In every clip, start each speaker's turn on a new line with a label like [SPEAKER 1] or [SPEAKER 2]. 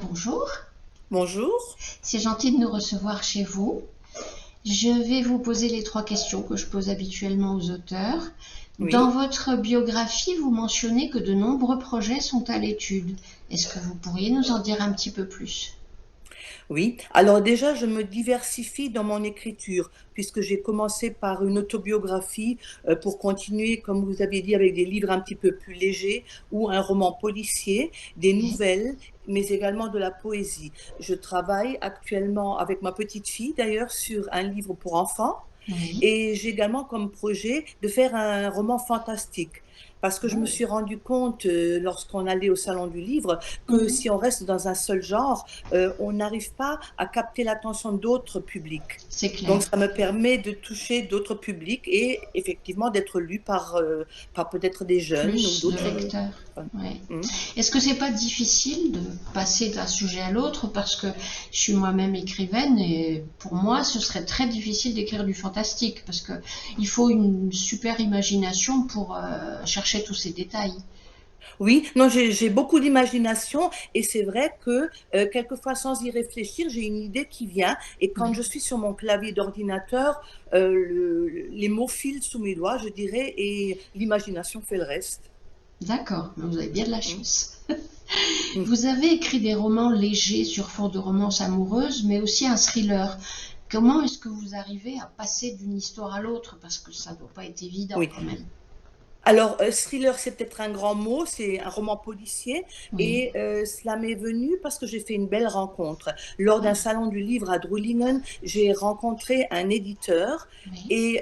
[SPEAKER 1] bonjour.
[SPEAKER 2] Bonjour.
[SPEAKER 1] C'est gentil de nous recevoir chez vous. Je vais vous poser les 3 questions que je pose habituellement aux auteurs. Dans
[SPEAKER 2] Oui,
[SPEAKER 1] votre biographie, vous mentionnez que de nombreux projets sont à l'étude. Est-ce que vous pourriez nous en dire un petit peu plus?
[SPEAKER 2] oui. Alors déjà, je me diversifie dans mon écriture, puisque j'ai commencé par une autobiographie pour continuer, comme vous aviez dit, avec des livres un petit peu plus légers ou un roman policier, des
[SPEAKER 1] Oui,
[SPEAKER 2] nouvelles, mais également de la poésie. Je travaille actuellement avec ma petite fille, d'ailleurs, sur un livre pour enfants.
[SPEAKER 1] oui.
[SPEAKER 2] Et j'ai également comme projet de faire un roman fantastique. Parce que je me
[SPEAKER 1] Oh.
[SPEAKER 2] suis rendu compte, lorsqu'on allait au Salon du Livre, que
[SPEAKER 1] Mhm.
[SPEAKER 2] si on reste dans un seul genre, on n'arrive pas à capter l'attention d'autres publics.
[SPEAKER 1] C'est
[SPEAKER 2] Donc,
[SPEAKER 1] clair.
[SPEAKER 2] ça me permet de toucher d'autres publics et effectivement d'être lu par peut-être des jeunes ou
[SPEAKER 1] Plus de
[SPEAKER 2] d'autres.
[SPEAKER 1] lecteurs. Ouais.
[SPEAKER 2] Hmm.
[SPEAKER 1] Est-ce que c'est pas difficile de passer d'un sujet à l'autre parce que je suis moi-même écrivaine et pour moi ce serait très difficile d'écrire du fantastique parce que il faut une super imagination pour chercher tous ces détails.
[SPEAKER 2] Oui, non, j'ai beaucoup d'imagination et c'est vrai que quelquefois, sans y réfléchir, j'ai une idée qui vient et quand je
[SPEAKER 1] Ouais.
[SPEAKER 2] suis sur mon clavier d'ordinateur, les mots filent sous mes doigts, je dirais, et l'imagination fait le reste.
[SPEAKER 1] D'accord, vous avez bien de la
[SPEAKER 2] Mm.
[SPEAKER 1] chance.
[SPEAKER 2] Mm.
[SPEAKER 1] Vous avez écrit des romans légers sur fond de romance amoureuse, mais aussi un thriller. Comment est-ce que vous arrivez à passer d'une histoire à l'autre? Parce que ça ne doit pas être évident
[SPEAKER 2] Oui.
[SPEAKER 1] quand même.
[SPEAKER 2] Alors, thriller, c'est peut-être un grand mot, c'est un roman policier
[SPEAKER 1] Oui.
[SPEAKER 2] et cela m'est venu parce que j'ai fait une belle rencontre. Lors d'un
[SPEAKER 1] Ah,
[SPEAKER 2] salon du livre à Drulingen, j'ai rencontré un éditeur
[SPEAKER 1] oui.
[SPEAKER 2] et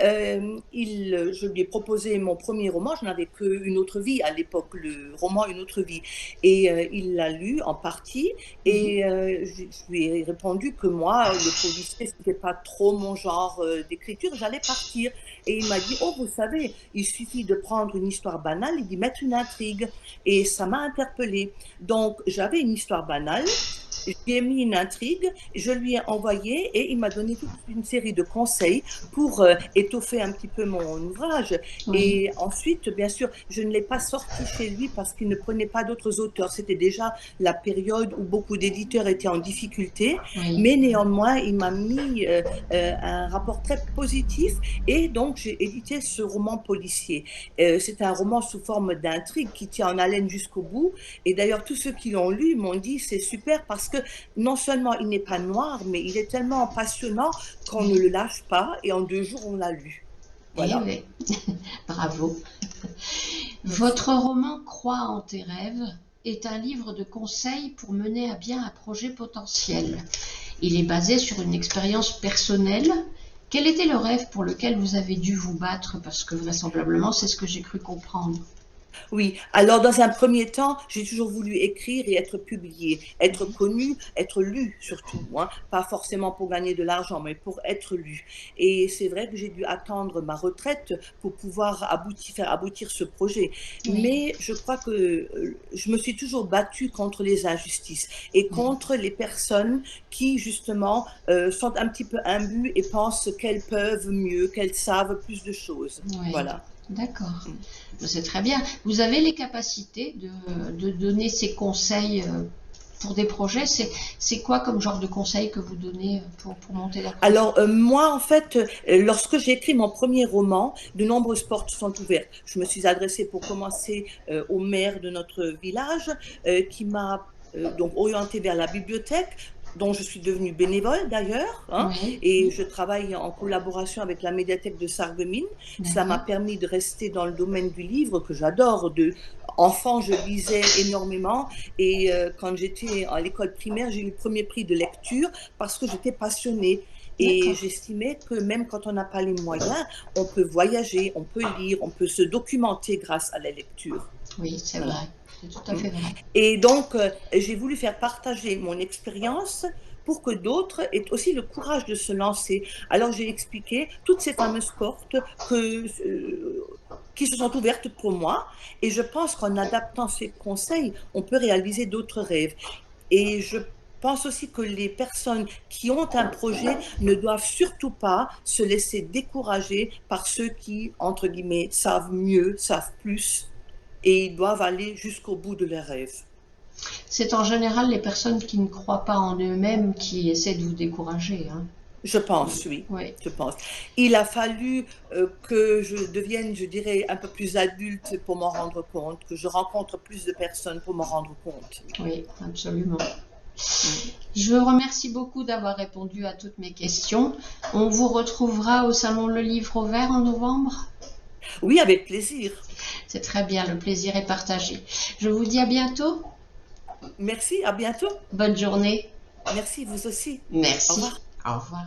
[SPEAKER 2] je lui ai proposé mon premier roman, je n'avais qu'Une autre vie à l'époque, le roman Une autre vie. Et il l'a lu en partie
[SPEAKER 1] Mhm.
[SPEAKER 2] et je lui ai répondu que moi, le policier, c'était pas trop mon genre d'écriture, j'allais partir. Et il m'a dit, oh, vous savez, il suffit de prendre une histoire banale et d'y mettre une intrigue. Et ça m'a interpellée. Donc, j'avais une histoire banale, j'ai mis une intrigue, je lui ai envoyé et il m'a donné toute une série de conseils pour étoffer un petit peu mon ouvrage.
[SPEAKER 1] Oui.
[SPEAKER 2] Et ensuite, bien sûr, je ne l'ai pas sorti chez lui parce qu'il ne prenait pas d'autres auteurs. C'était déjà la période où beaucoup d'éditeurs étaient en difficulté,
[SPEAKER 1] Oui.
[SPEAKER 2] mais néanmoins, il m'a mis un rapport très positif et donc j'ai édité ce roman policier. C'est un roman sous forme d'intrigue qui tient en haleine jusqu'au bout. Et d'ailleurs, tous ceux qui l'ont lu m'ont dit c'est super parce que non seulement il n'est pas noir, mais il est tellement passionnant qu'on ne
[SPEAKER 1] Oui.
[SPEAKER 2] le lâche pas et en 2 jours, on l'a lu.
[SPEAKER 1] Eh
[SPEAKER 2] Voilà.
[SPEAKER 1] oui. Bravo.
[SPEAKER 2] Merci.
[SPEAKER 1] Votre roman Crois en tes rêves est un livre de conseils pour mener à bien un projet potentiel. Il est basé sur une expérience personnelle. Quel était le rêve pour lequel vous avez dû vous battre? Parce que vraisemblablement, c'est ce que j'ai cru comprendre.
[SPEAKER 2] Oui, alors dans un premier temps, j'ai toujours voulu écrire et être publié, être
[SPEAKER 1] Oui.
[SPEAKER 2] connu, être lu surtout, hein, pas forcément pour gagner de l'argent, mais pour être lu. Et c'est vrai que j'ai dû attendre ma retraite pour pouvoir faire aboutir ce projet.
[SPEAKER 1] Oui.
[SPEAKER 2] Mais je crois que je me suis toujours battue contre les injustices et
[SPEAKER 1] Oui.
[SPEAKER 2] contre les personnes qui justement sont un petit peu imbues et pensent qu'elles peuvent mieux, qu'elles savent plus de choses.
[SPEAKER 1] Oui.
[SPEAKER 2] Voilà.
[SPEAKER 1] D'accord.
[SPEAKER 2] Mm.
[SPEAKER 1] C'est très bien. Vous avez les capacités de donner ces conseils pour des projets. C'est quoi comme genre de conseils que vous donnez pour monter la projet?
[SPEAKER 2] Alors, moi, en fait, lorsque j'ai écrit mon premier roman, de nombreuses portes sont ouvertes. Je me suis adressée pour commencer au maire de notre village, qui m'a donc orientée vers la bibliothèque, dont je suis devenue bénévole d'ailleurs, hein,
[SPEAKER 1] Oui.
[SPEAKER 2] et je travaille en collaboration avec la médiathèque de Sarreguemines. Cela m'a
[SPEAKER 1] D'accord.
[SPEAKER 2] permis de rester dans le domaine du livre que j'adore. Enfant, je lisais énormément et quand j'étais à l'école primaire, j'ai eu le premier prix de lecture parce que j'étais passionnée. Et
[SPEAKER 1] D'accord.
[SPEAKER 2] j'estimais que même quand on n'a pas les moyens, on peut voyager, on peut lire, on peut se documenter grâce à la lecture.
[SPEAKER 1] Oui, c'est
[SPEAKER 2] Voilà.
[SPEAKER 1] vrai. C'est tout à
[SPEAKER 2] Mm.
[SPEAKER 1] fait vrai.
[SPEAKER 2] Et donc, j'ai voulu faire partager mon expérience pour que d'autres aient aussi le courage de se lancer. Alors, j'ai expliqué toutes ces fameuses portes qui se sont ouvertes pour moi. Et je pense qu'en adaptant ces conseils, on peut réaliser d'autres rêves. Et je pense aussi que les personnes qui ont un projet ne doivent surtout pas se laisser décourager par ceux qui, entre guillemets, savent mieux, savent plus, et ils doivent aller jusqu'au bout de leurs rêves.
[SPEAKER 1] C'est en général les personnes qui ne croient pas en eux-mêmes qui essaient de vous décourager, hein.
[SPEAKER 2] Je pense, oui,
[SPEAKER 1] Oui,
[SPEAKER 2] je pense. Il a fallu, que je devienne, je dirais, un peu plus adulte pour m'en rendre compte, que je rencontre plus de personnes pour m'en rendre compte, oui.
[SPEAKER 1] oui, absolument.
[SPEAKER 2] Mmh.
[SPEAKER 1] Je vous remercie beaucoup d'avoir répondu à toutes mes questions. On vous retrouvera au Salon Le Livre Ouvert en novembre.
[SPEAKER 2] Oui, avec plaisir.
[SPEAKER 1] C'est très bien, le plaisir est partagé. Je vous dis à bientôt.
[SPEAKER 2] Merci, à bientôt.
[SPEAKER 1] Bonne journée.
[SPEAKER 2] Merci, vous aussi. Au
[SPEAKER 1] Merci.
[SPEAKER 2] revoir.
[SPEAKER 1] Au revoir.